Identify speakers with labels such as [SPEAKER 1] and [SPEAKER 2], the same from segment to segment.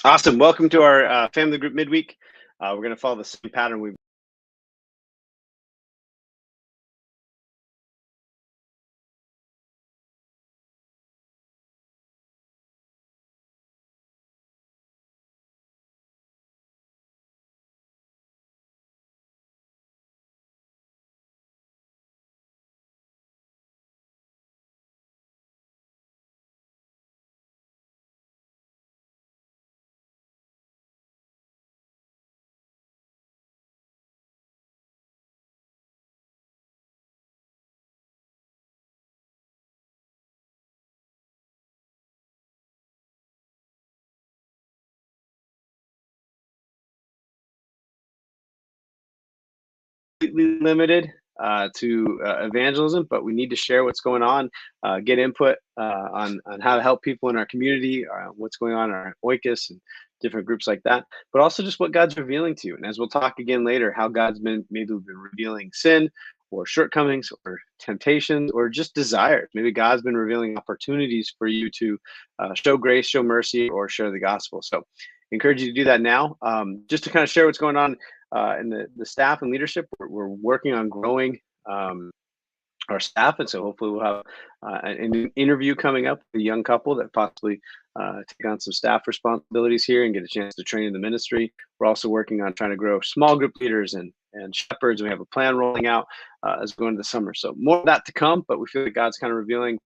[SPEAKER 1] Awesome. Welcome to our family group midweek. We're going to follow the same pattern we've completely limited to evangelism, but we need to share what's going on, get input on how to help people in our community, what's going on in our oikos and different groups like that, but also just what God's revealing to you. And as we'll talk again later, how God's been revealing sin or shortcomings or temptations or just desires. Maybe God's been revealing opportunities for you to show grace, show mercy, or share the gospel. So encourage you to do that now. Just to kind of share what's going on and the staff and leadership, we're working on growing our staff, and so hopefully we'll have an interview coming up with a young couple that possibly take on some staff responsibilities here and get a chance to train in the ministry. We're also working on trying to grow small group leaders and shepherds. We have a plan rolling out as we go into the summer. So more of that to come, but we feel like God's kind of revealing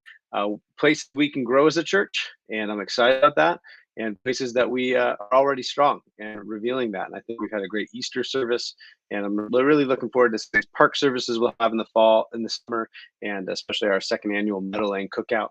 [SPEAKER 1] places we can grow as a church, and I'm excited about that. And places that we are already strong and revealing that. And I think we've had a great Easter service, and I'm really looking forward to some park services we'll have in the fall, in the summer, and especially our second annual Meadow Lane Cookout.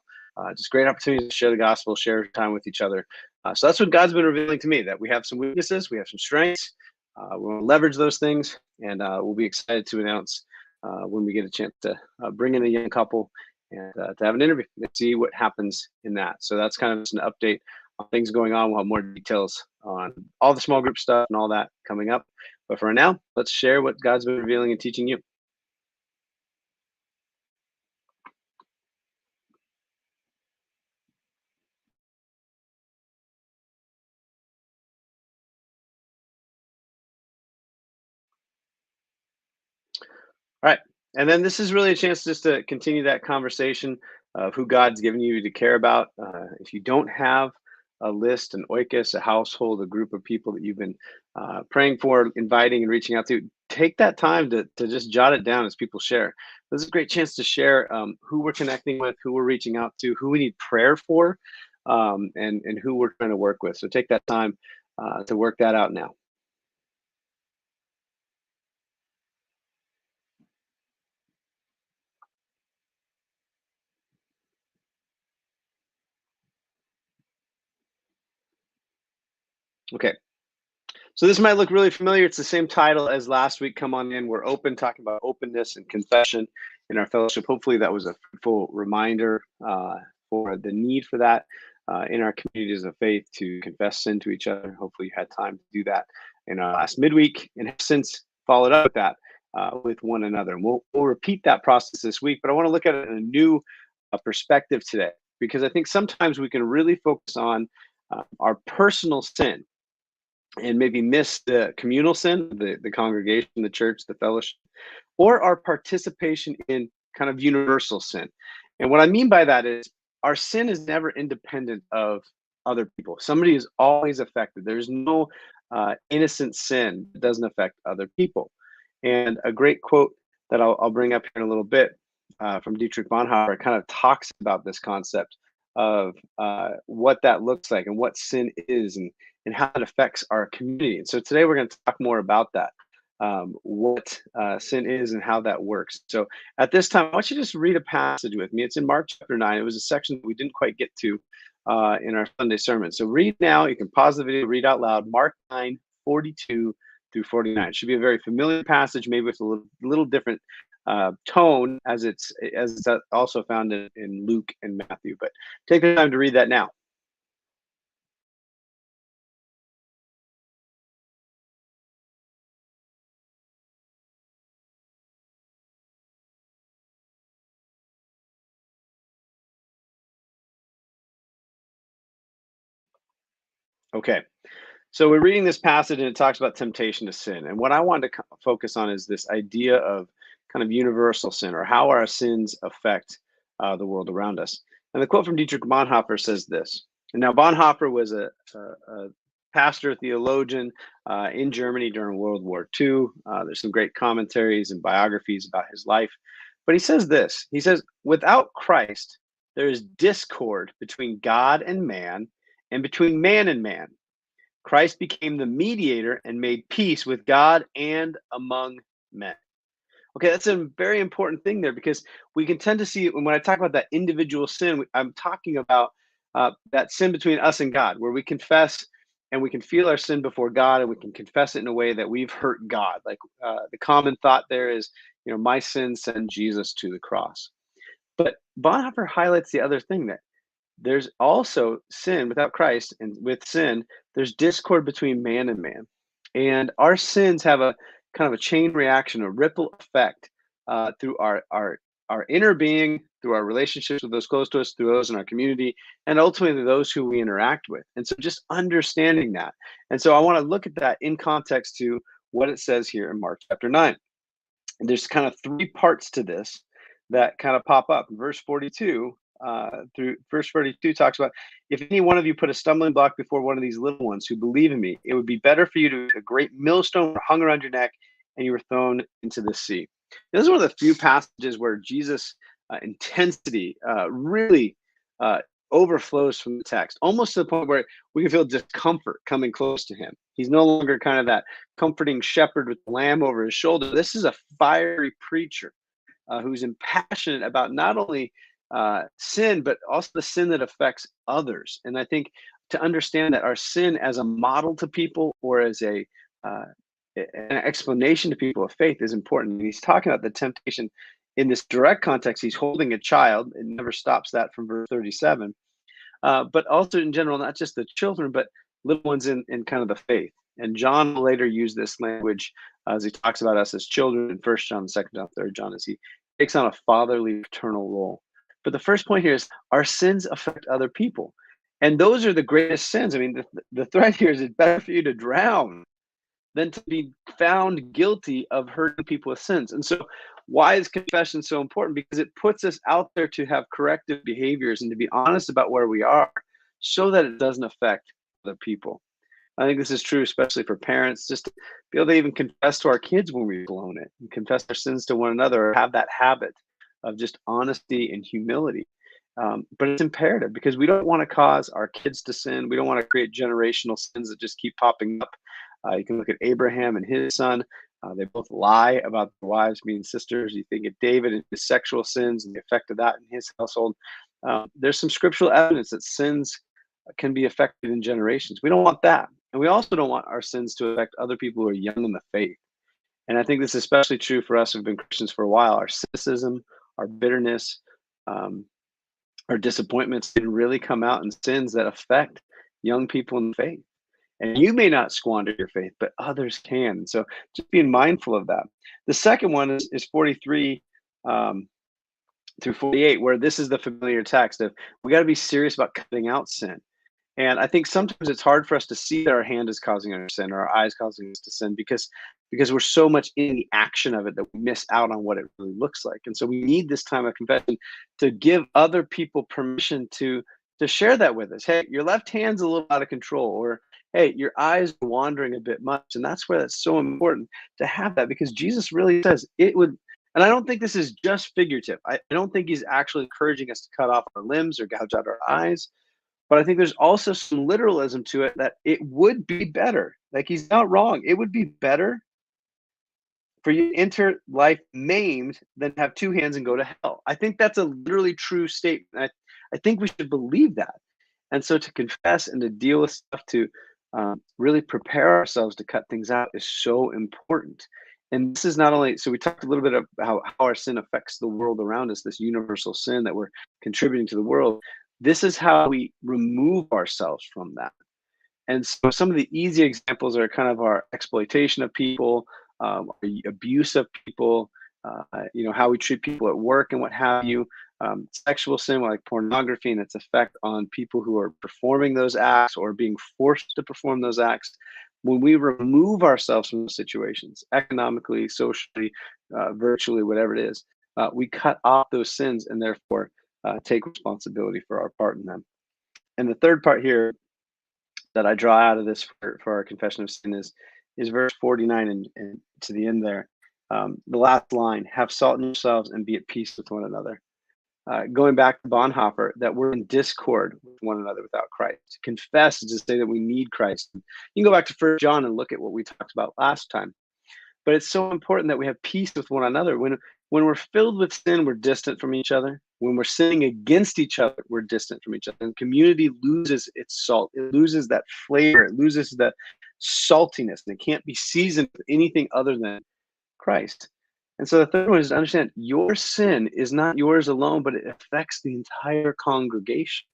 [SPEAKER 1] Just great opportunities to share the gospel, share time with each other. So that's what God's been revealing to me, that we have some weaknesses, we have some strengths. We want to leverage those things, and we'll be excited to announce when we get a chance to bring in a young couple and to have an interview and see what happens in that. So that's kind of just an update on things going on. We'll have more details on all the small group stuff and all that coming up. But for now, let's share what God's been revealing and teaching you. All right. And then this is really a chance just to continue that conversation of who God's given you to care about. If you don't have a list, an oikos, a household, a group of people that you've been praying for, inviting, and reaching out to, take that time to just jot it down as people share. This is a great chance to share who we're connecting with, who we're reaching out to, who we need prayer for, and who we're trying to work with. So take that time to work that out now. Okay. So this might look really familiar. It's the same title as last week. Come on in. We're open, talking about openness and confession in our fellowship. Hopefully, that was a fruitful reminder for the need for that in our communities of faith to confess sin to each other. Hopefully, you had time to do that in our last midweek and have since followed up with that with one another. And we'll repeat that process this week, but I want to look at it in a new perspective today, because I think sometimes we can really focus on our personal sin and maybe miss the communal sin, the congregation, the church, the fellowship, or our participation in kind of universal sin. And what I mean by that is our sin is never independent of other people. Somebody is always affected. There's no innocent sin that doesn't affect other people. And a great quote that I'll bring up here in a little bit from Dietrich Bonhoeffer kind of talks about this concept of what that looks like and what sin is, and how it affects our community. And so today we're going to talk more about that, what sin is and how that works. So at this time, I want you to just read a passage with me. It's in Mark chapter 9. It was a section that we didn't quite get to in our Sunday sermon. So read now. You can pause the video, read out loud. Mark 9:42 through 49. It should be a very familiar passage, maybe with a little different tone as it's also found in Luke and Matthew. But take the time to read that now. Okay. So we're reading this passage and it talks about temptation to sin. And what I wanted to focus on is this idea of kind of universal sin, or how our sins affect the world around us. And the quote from Dietrich Bonhoeffer says this. And now, Bonhoeffer was a pastor, theologian in Germany during World War II. There's some great commentaries and biographies about his life. But he says this. He says, without Christ, there is discord between God and man, and between man and man. Christ became the mediator and made peace with God and among men. Okay, that's a very important thing there, because we can tend to see when I talk about that individual sin, I'm talking about that sin between us and God, where we confess and we can feel our sin before God, and we can confess it in a way that we've hurt God. Like the common thought there is, my sins send Jesus to the cross. But Bonhoeffer highlights the other thing, that there's also sin without Christ, and with sin, there's discord between man and man. And our sins have a kind of a chain reaction, a ripple effect through our inner being, through our relationships with those close to us, through those in our community, and ultimately those who we interact with. And so just understanding that. And so I want to look at that in context to what it says here in Mark chapter 9. And there's kind of three parts to this that kind of pop up. Verse 42 through verse 42 talks about, if any one of you put a stumbling block before one of these little ones who believe in me, it would be better for you to a great millstone hung around your neck and you were thrown into the sea. This is one of the few passages where Jesus' intensity really overflows from the text, almost to the point where we can feel discomfort coming close to him. He's no longer kind of that comforting shepherd with the lamb over his shoulder. This is a fiery preacher who's impassioned about not only sin, but also the sin that affects others. And I think to understand that our sin as a model to people, or as an explanation to people of faith, is important. And he's talking about the temptation in this direct context. He's holding a child, and never stops that from verse 37. But also in general, not just the children, but little ones in kind of the faith. And John will later use this language as he talks about us as children in 1 John, 2 John, 3 John, as he takes on a fatherly, paternal role. But the first point here is our sins affect other people. And those are the greatest sins. I mean, the threat here is it's better for you to drown than to be found guilty of hurting people with sins. And so why is confession so important? Because it puts us out there to have corrective behaviors and to be honest about where we are, so that it doesn't affect other people. I think this is true, especially for parents, just to be able to even confess to our kids when we've blown it, and confess our sins to one another, or have that habit of just honesty and humility. But it's imperative, because we don't want to cause our kids to sin. We don't want to create generational sins that just keep popping up. You can look at Abraham and his son. They both lie about their wives being sisters. You think of David and his sexual sins and the effect of that in his household. There's some scriptural evidence that sins can be affected in generations. We don't want that. And we also don't want our sins to affect other people who are young in the faith. And I think this is especially true for us who've been Christians for a while. Our cynicism, our bitterness, our disappointments can really come out in sins that affect young people in the faith. And you may not squander your faith, but others can. So just being mindful of that. The second one is 43 through 48, where this is the familiar text of, we got to be serious about cutting out sin. And I think sometimes it's hard for us to see that our hand is causing our sin, or our eyes causing us to sin, because we're so much in the action of it that we miss out on what it really looks like. And so we need this time of confession to give other people permission to share that with us. Hey, your left hand's a little out of control, or hey, your eyes are wandering a bit much. And that's where that's so important to have that, because Jesus really says it would. And I don't think this is just figurative. I don't think he's actually encouraging us to cut off our limbs or gouge out our eyes. But I think there's also some literalism to it, that it would be better. Like, he's not wrong. It would be better for you to enter life maimed than have two hands and go to hell. I think that's a literally true statement. I think we should believe that. And so to confess and to deal with stuff, to really prepare ourselves to cut things out, is so important. And this is not only, so we talked a little bit about how our sin affects the world around us, this universal sin that we're contributing to the world. This is how we remove ourselves from that. And so some of the easy examples are kind of our exploitation of people, abuse of people, how we treat people at work and what have you. Sexual sin like pornography and its effect on people who are performing those acts or being forced to perform those acts. When we remove ourselves from those situations, economically, socially, virtually, whatever it is, we cut off those sins and therefore take responsibility for our part in them. And the third part here that I draw out of this for our confession of sin is verse 49 and to the end there. The last line, have salt in yourselves and be at peace with one another. Going back to Bonhoeffer, that we're in discord with one another without Christ. To confess is to say that we need Christ. You can go back to 1 John and look at what we talked about last time. But it's so important that we have peace with one another. When we're filled with sin, we're distant from each other. When we're sinning against each other, we're distant from each other. And community loses its salt. It loses that flavor. It loses that saltiness. And it can't be seasoned with anything other than Christ. And so the third one is to understand your sin is not yours alone, but it affects the entire congregation.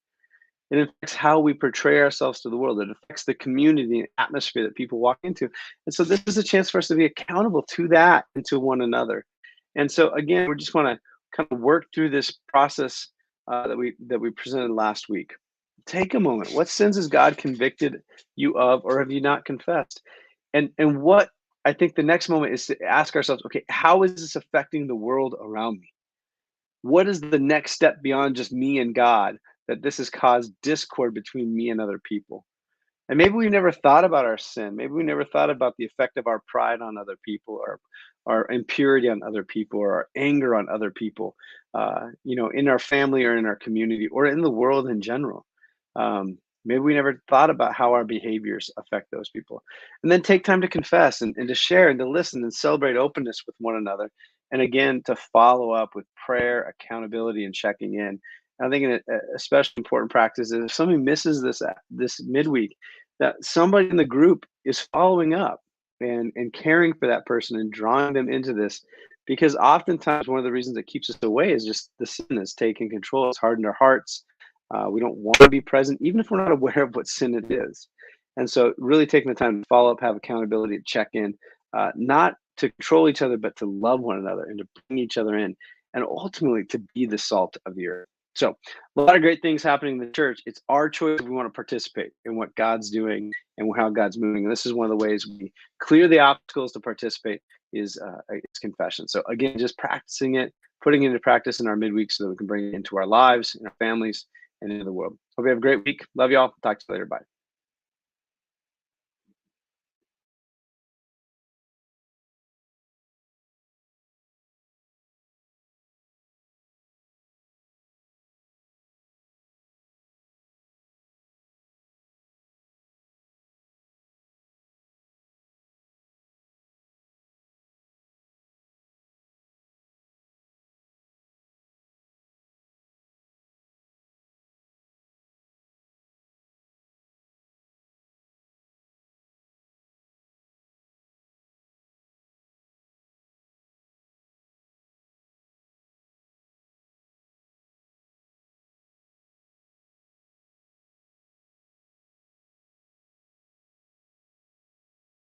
[SPEAKER 1] It affects how we portray ourselves to the world. It affects the community and atmosphere that people walk into. And so this is a chance for us to be accountable to that and to one another. And so again, we just want to kind of work through this process that we presented last week. Take a moment. What sins has God convicted you of, or have you not confessed? And what I think the next moment is to ask ourselves, okay, how is this affecting the world around me? What is the next step beyond just me and God that this has caused discord between me and other people? And maybe we never thought about our sin. Maybe we never thought about the effect of our pride on other people, or our impurity on other people, or our anger on other people, in our family or in our community or in the world in general. Maybe we never thought about how our behaviors affect those people. And then take time to confess and to share and to listen and celebrate openness with one another. And again, to follow up with prayer, accountability, and checking in. I think an especially important practice is if somebody misses this midweek, that somebody in the group is following up and caring for that person and drawing them into this. Because oftentimes one of the reasons that keeps us away is just the sin is taking control. It's hardened our hearts. We don't want to be present, even if we're not aware of what sin it is. And so really taking the time to follow up, have accountability, to check in, not to control each other, but to love one another and to bring each other in, and ultimately to be the salt of the earth. So a lot of great things happening in the church. It's our choice if we want to participate in what God's doing and how God's moving. And this is one of the ways we clear the obstacles to participate is confession. So again, just practicing it, putting it into practice in our midweek so that we can bring it into our lives, in our families, and into the world. Hope you have a great week. Love y'all. Talk to you later. Bye.